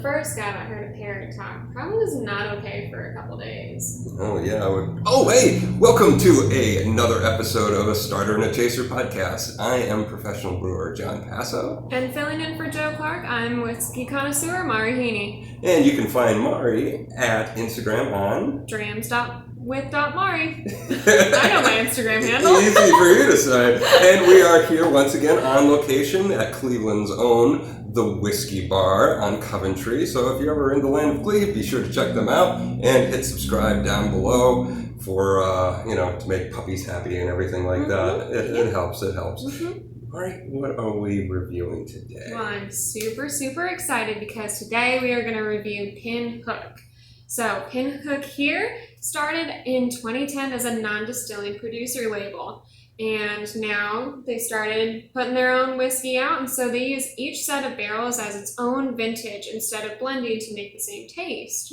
first guy that heard a parrot talk probably was not okay for a couple days. Oh, yeah, I would. Oh, hey! Welcome to another episode of a Starter and a Chaser podcast. I am Professional Brewer Jon Passow. And filling in for Joe Clarke, I'm Whiskey Connoisseur Mari Heaney. And you can find Mari at Instagram on... Drams.with.mari. I know my Instagram handle. Easy for you to say. And we are here once again on location at Cleveland's own The Whiskey Bar on Coventry. So if you're ever in the land of Cleve, be sure to check them out and hit subscribe down below for, to make puppies happy and everything like that. It helps. All right, what are we reviewing today? Well, I'm super, super excited because today we are going to review Pinhook. So Pinhook here started in 2010 as a non-distilling producer label. And now they started putting their own whiskey out, and so they use each set of barrels as its own vintage instead of blending to make the same taste.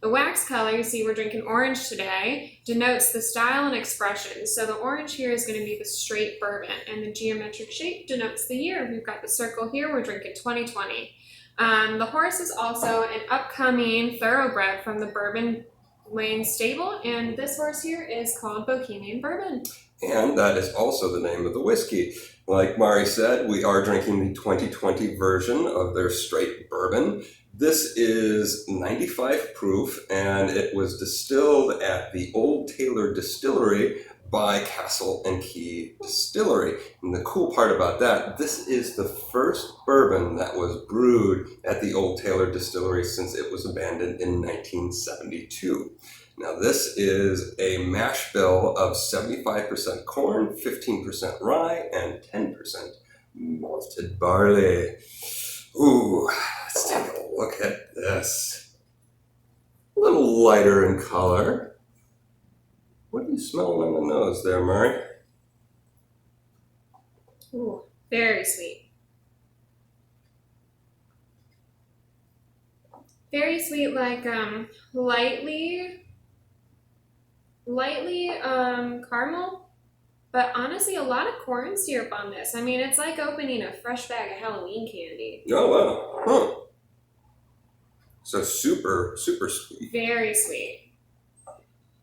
The wax color, you see we're drinking orange today, denotes the style and expression. So the orange here is going to be the straight bourbon, and the geometric shape denotes the year. We've got the circle here, we're drinking 2020. The horse is also an upcoming thoroughbred from the Bourbon Lane stable, and this horse here is called Bohemian Bourbon. And that is also the name of the whiskey. Like Mari said, we are drinking the 2020 version of their straight bourbon. This is 95 proof, and it was distilled at the Old Taylor Distillery by Castle and Key Distillery. And the cool part about that, this is the first bourbon that was brewed at the Old Taylor Distillery since it was abandoned in 1972. Now this is a mash bill of 75% corn, 15% rye, and 10% malted barley. Ooh, let's take a look at this. A little lighter in color. What do you smell on the nose there, Mari? Ooh, very sweet. Very sweet, like lightly caramel, but honestly a lot of corn syrup on this. I mean, it's like opening a fresh bag of Halloween candy. Oh, wow. Huh. So super, super sweet. Very sweet.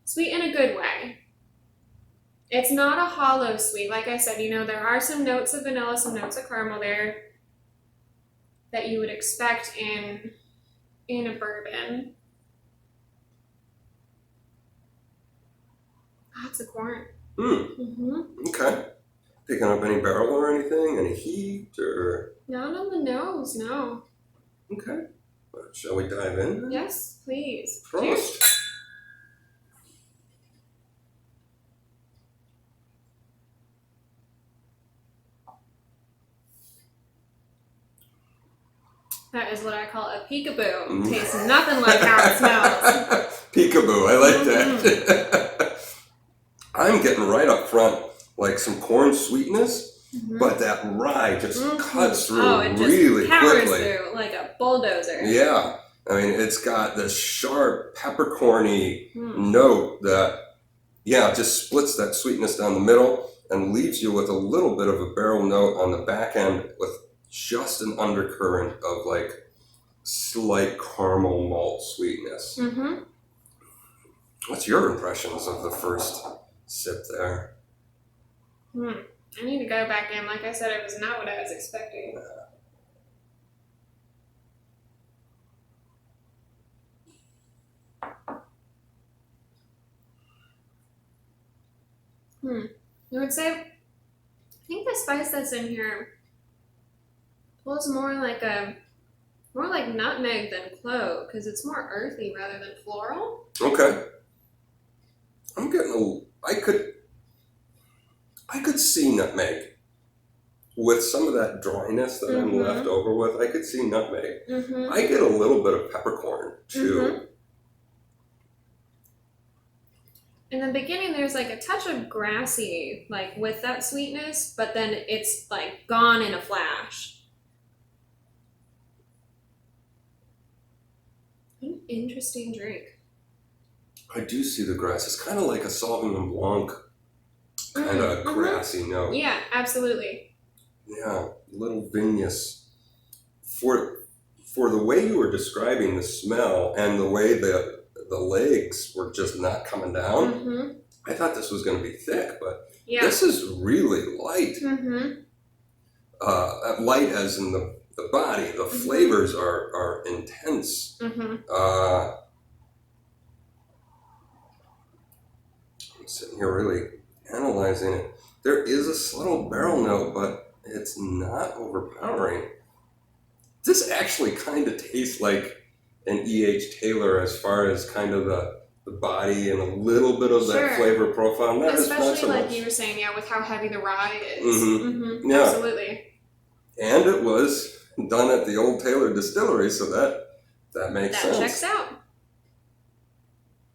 Sweet in a good way. It's not a hollow sweet. Like I said, there are some notes of vanilla, some notes of caramel there that you would expect in a bourbon. Lots of corn. Okay. Picking up any barrel or anything? Any heat or? Not on the nose, no. Okay. Well, shall we dive in? Yes, please. Prost. Cheers. That is what I call a peekaboo. Tastes nothing like how it smells. Peekaboo, I like that. I'm getting right up front, like some corn sweetness, but that rye just cuts through really quickly. Through like a bulldozer. Yeah. I mean, it's got this sharp, peppercorny note that, just splits that sweetness down the middle and leaves you with a little bit of a barrel note on the back end with just an undercurrent of like slight caramel malt sweetness. What's your impressions of the first sip there? I need to go back in. Like I said, it was not what I was expecting. I would say, I think the spice that's in here pulls more like nutmeg than clove, because it's more earthy rather than floral. Okay. I'm getting I could see nutmeg. With some of that dryness that I'm left over with, I could see nutmeg. I get a little bit of peppercorn too. In the beginning, there's like a touch of grassy, like with that sweetness, but then it's like gone in a flash. An interesting drink. I do see the grass. It's kind of like a Sauvignon Blanc kind of grassy note. Yeah, absolutely. Yeah, little vinous. For for the way you were describing the smell and the way the legs were just not coming down, Mm-hmm. I thought this was going to be thick, but Yeah. this is really light. Mm-hmm. Light as in the body. The Mm-hmm. flavors are intense. Mm-hmm. I'm sitting here really analyzing it. There is a subtle barrel note, but it's not overpowering. This actually kind of tastes like an E.H. Taylor as far as kind of the body and a little bit of Sure. that flavor profile. Not Especially so like much. you were saying, yeah, with how heavy the rye is. Mhm. Mm-hmm. Yeah. Absolutely. And it was done at the old Taylor distillery, so that makes sense. That checks out.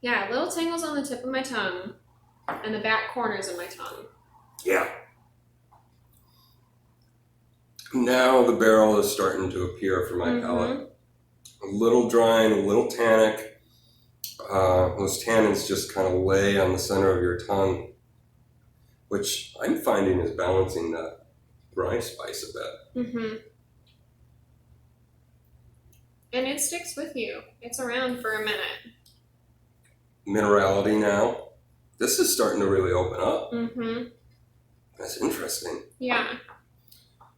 Yeah, little tingles on the tip of my tongue and the back corners of my tongue. Yeah. Now the barrel is starting to appear for my palate. A little dry and a little tannic. Those tannins just kind of lay on the center of your tongue, which I'm finding is balancing that rye spice a bit. Mm-hmm. And it sticks with you. It's around for a minute. Minerality now. This is starting to really open up. Mm-hmm. That's interesting. Yeah.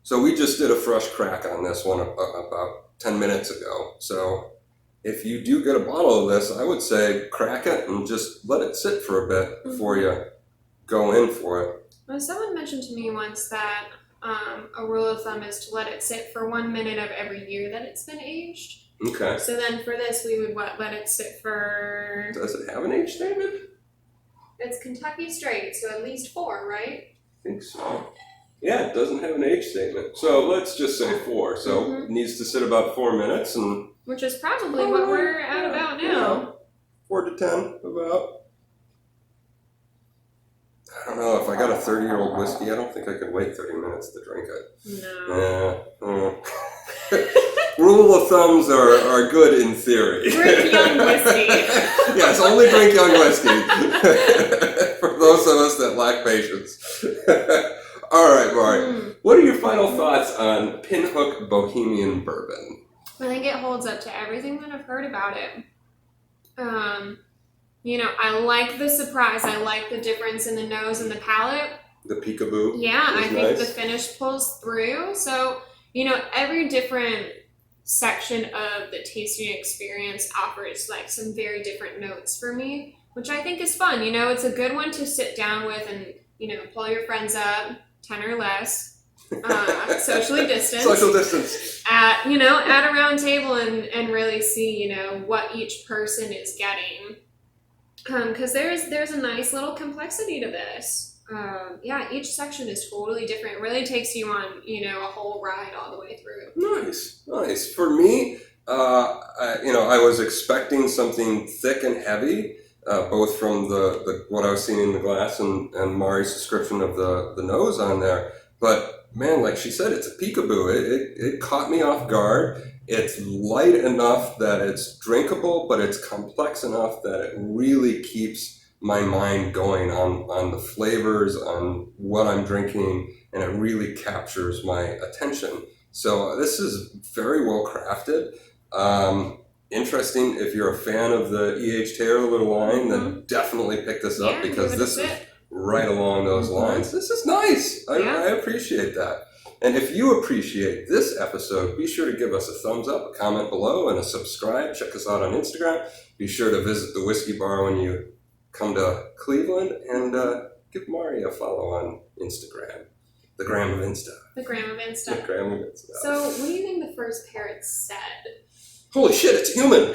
So we just did a fresh crack on this one about 10 minutes ago. So if you do get a bottle of this, I would say crack it and just let it sit for a bit before you go in for it. Well, someone mentioned to me once that a rule of thumb is to let it sit for 1 minute of every year that it's been aged. Okay. So then for this, we would let it sit for... Does it have an age statement? It's Kentucky straight, so at least 4, right? I think so. Yeah, it doesn't have an age statement. So let's just say 4. So it needs to sit about 4 minutes, and which is probably what we're at about now. 4 to 10 about. I don't know, if I got a 30-year-old whiskey, I don't think I could wait 30 minutes to drink it. No. Rule of thumbs are good in theory. Drink young whiskey. Yes, only drink young whiskey. For those of us that lack patience. All right, Mari. What are your final thoughts on Pinhook Bohemian Bourbon? I think it holds up to everything that I've heard about it. I like the surprise. I like the difference in the nose and the palate. The peekaboo. Yeah, I think nice. the finish pulls through. So, every different section of the tasting experience offers like some very different notes for me, which I think is fun. It's a good one to sit down with and, pull your friends up, 10 or less, socially distanced. Social distance. At a round table and really see, what each person is getting. Because there's a nice little complexity to this. Each section is totally different. It really takes you on, a whole ride all the way through. Nice. For me, I was expecting something thick and heavy, both from the what I was seeing in the glass and Mari's description of the nose on there. But man, like she said, it's a peekaboo. It caught me off guard. It's light enough that it's drinkable, but it's complex enough that it really keeps my mind going on the flavors, on what I'm drinking, and it really captures my attention. So this is very well crafted. Interesting, if you're a fan of the E.H. Taylor little wine, then definitely pick this up because this is right along those lines. This is nice. I appreciate that. And if you appreciate this episode, be sure to give us a thumbs up, a comment below, and a subscribe. Check us out on Instagram. Be sure to visit the Whiskey Bar when you come to Cleveland, and give Mari a follow on Instagram. The Gram of Insta. The Gram of Insta. The Gram of Insta. So, what do you think the first parrot said? Holy shit, it's human!